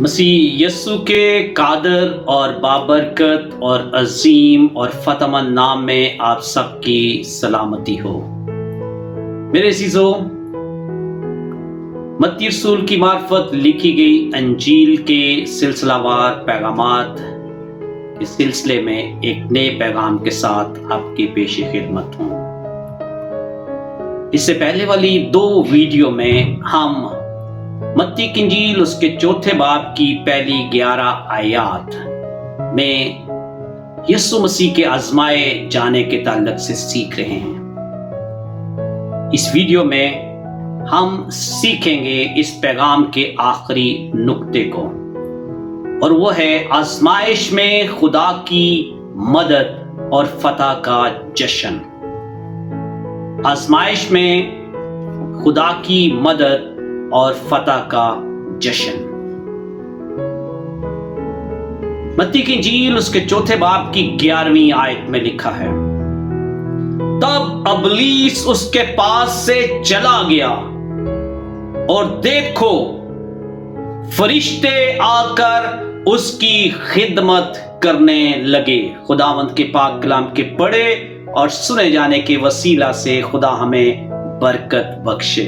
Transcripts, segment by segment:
मसीह यस्सु के कादर और बाबरकत और अजीम और फतहमंद नाम में आप सबकी सलामती हो। मेरे अजीजों, मत्ती रसूल की मार्फत लिखी गई अंजील के सिलसिलावार पैगामात के सिलसिले में एक नए पैगाम के साथ आपकी पेश खिदमत हूँ। इससे पहले वाली 2 वीडियो में हम मत्ती की इंजील उसके 4 बाब की पहली 11 आयत में यीशु मसीह के आजमाए जाने के ताल्लुक से सीख रहे हैं। इस वीडियो में हम सीखेंगे इस पैगाम के आखिरी नुक्ते को, और वो है आजमाइश में खुदा की मदद और फतह का जश्न। आजमाइश में खुदा की मदद और फतह का जश्न। मत्ती की इंजील उसके 4 बाब की 11वीं आयत में लिखा है, तब अबलीस उसके पास से चला गया और देखो फरिश्ते आकर उसकी खिदमत करने लगे। खुदावंद के पाक कलाम के पढ़े और सुने जाने के वसीला से खुदा हमें बरकत बख्शे।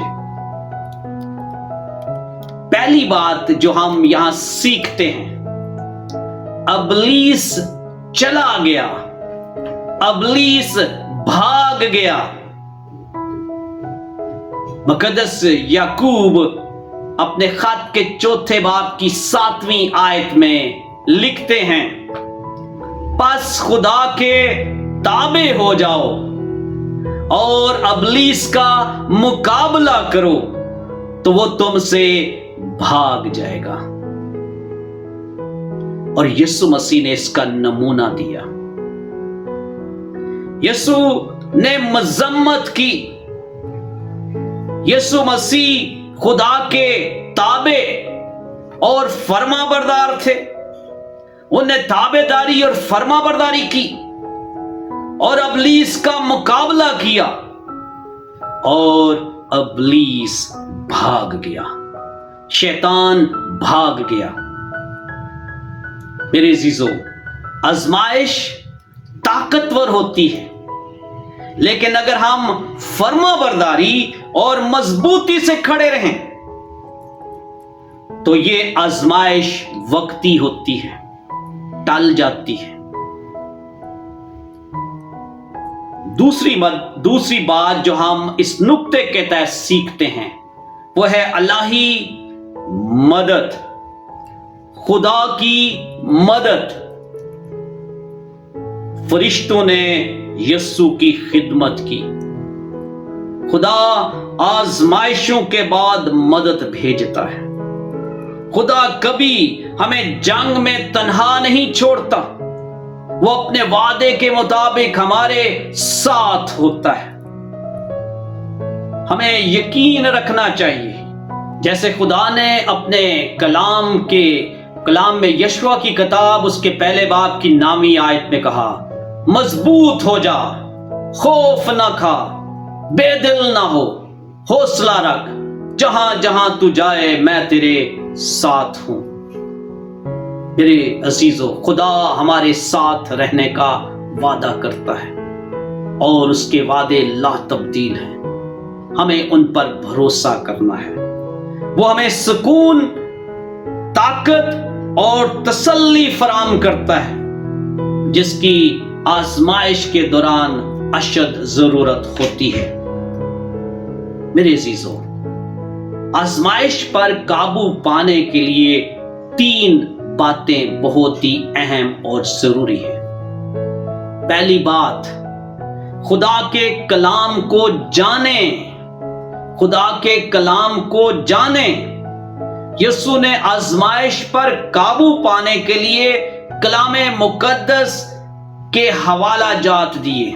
पहली बात जो हम यहां सीखते हैं, अबलीस चला गया, अबलीस भाग गया। मुकद्दस याकूब अपने खत के 4 बाब की 7वीं आयत में लिखते हैं, बस खुदा के ताबे हो जाओ और अबलीस का मुकाबला करो तो वो तुमसे भाग जाएगा। और यीशु मसीह ने इसका नमूना दिया। यीशु ने मजम्मत की। यीशु मसीह खुदा के ताबे और फरमाबरदार थे। उन्हें ताबेदारी और फरमाबरदारी की और अबलीस का मुकाबला किया और अबलीस भाग गया, शैतान भाग गया। मेरे अजीजों, आजमाइश ताकतवर होती है, लेकिन अगर हम फरमाबरदारी और मजबूती से खड़े रहें तो ये आजमाइश वक्ती होती है, टल जाती है। दूसरी बात जो हम इस नुक्ते के तहत सीखते हैं वो है अल्लाही मदद, खुदा की मदद। फरिश्तों ने यस्सु की खिदमत की। खुदा आजमाइशों के बाद मदद भेजता है। खुदा कभी हमें जंग में तन्हा नहीं छोड़ता। वो अपने वादे के मुताबिक हमारे साथ होता है। हमें यकीन रखना चाहिए, जैसे खुदा ने अपने कलाम में यशवा की किताब उसके 1 बाब की 9वीं आयत में कहा, मजबूत हो जा, खौफ ना खा, बेदिल ना हो, हौसला रख, जहां जहां तू जाए मैं तेरे साथ हूं। मेरे अजीजों, खुदा हमारे साथ रहने का वादा करता है और उसके वादे ला तब्दील हैं। हमें उन पर भरोसा करना है। वो हमें सुकून, ताकत और तसल्ली फराम करता है, जिसकी आजमाइश के दौरान अशद जरूरत होती है। मेरे अजीजों, आजमाइश पर काबू पाने के लिए 3 बातें बहुत ही अहम और जरूरी है। पहली बात, खुदा के कलाम को जाने। खुदा के कलाम को जाने। यीशु ने आजमाइश पर काबू पाने के लिए कलाम मुकद्दस के हवाला जात दिए,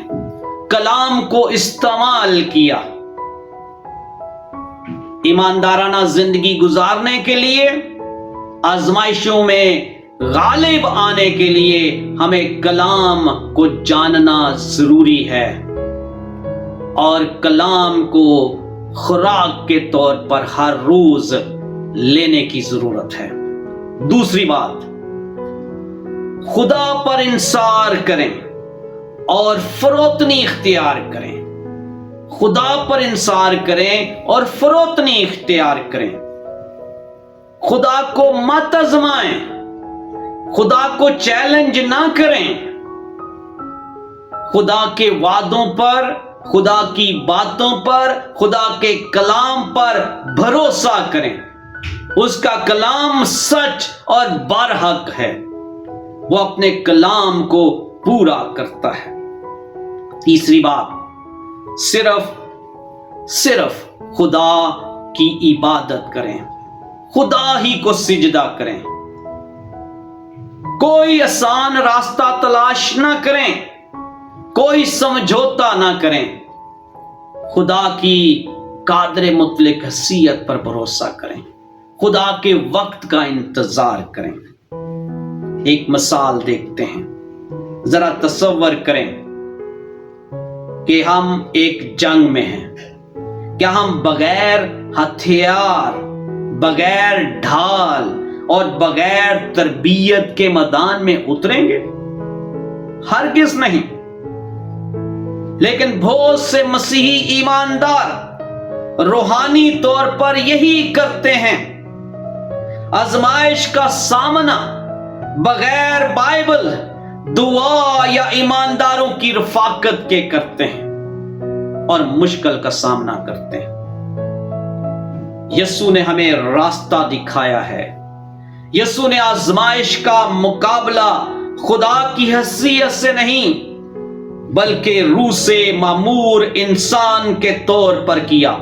कलाम को इस्तेमाल किया। ईमानदाराना जिंदगी गुजारने के लिए, आजमाइशों में गालिब आने के लिए हमें कलाम को जानना जरूरी है और कलाम को खुराक के तौर पर हर रोज लेने की जरूरत है। دوسری بات، خدا پر انصار کریں اور فروتنی اختیار کریں. خدا پر انصار کریں اور فروتنی اختیار کریں. خدا کو مت آزمائیں، خدا کو چیلنج نہ کریں. خدا کے وعدوں پر، خدا کی باتوں پر، خدا کے کلام پر بھروسہ کریں. اس کا کلام سچ اور برحق ہے، وہ اپنے کلام کو پورا کرتا ہے. تیسری بات، صرف خدا کی عبادت کریں، خدا ہی کو سجدہ کریں. کوئی آسان راستہ تلاش نہ کریں، کوئی سمجھوتا نہ کریں. خدا کی قادر مطلق حیثیت پر بھروسہ کریں، خدا کے وقت کا انتظار کریں. ایک مثال دیکھتے ہیں. ذرا تصور کریں کہ ہم ایک جنگ میں ہیں. کیا ہم بغیر ہتھیار، بغیر ڈھال اور بغیر تربیت کے میدان میں اتریں گے؟ ہرگز نہیں. لیکن بہت سے مسیحی ایماندار روحانی طور پر یہی کرتے ہیں. آزمائش کا سامنا بغیر بائبل، دعا یا ایمانداروں کی رفاقت کے کرتے ہیں اور مشکل کا سامنا کرتے ہیں. یسوع نے ہمیں راستہ دکھایا ہے. یسوع نے آزمائش کا مقابلہ خدا کی حیثیت سے نہیں بلکہ روح سے معمور انسان کے طور پر کیا.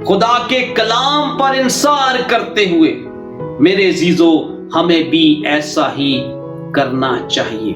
خدا کے کلام پر انصار کرتے ہوئے میرے عزیزو ہمیں بھی ایسا ہی کرنا چاہیے.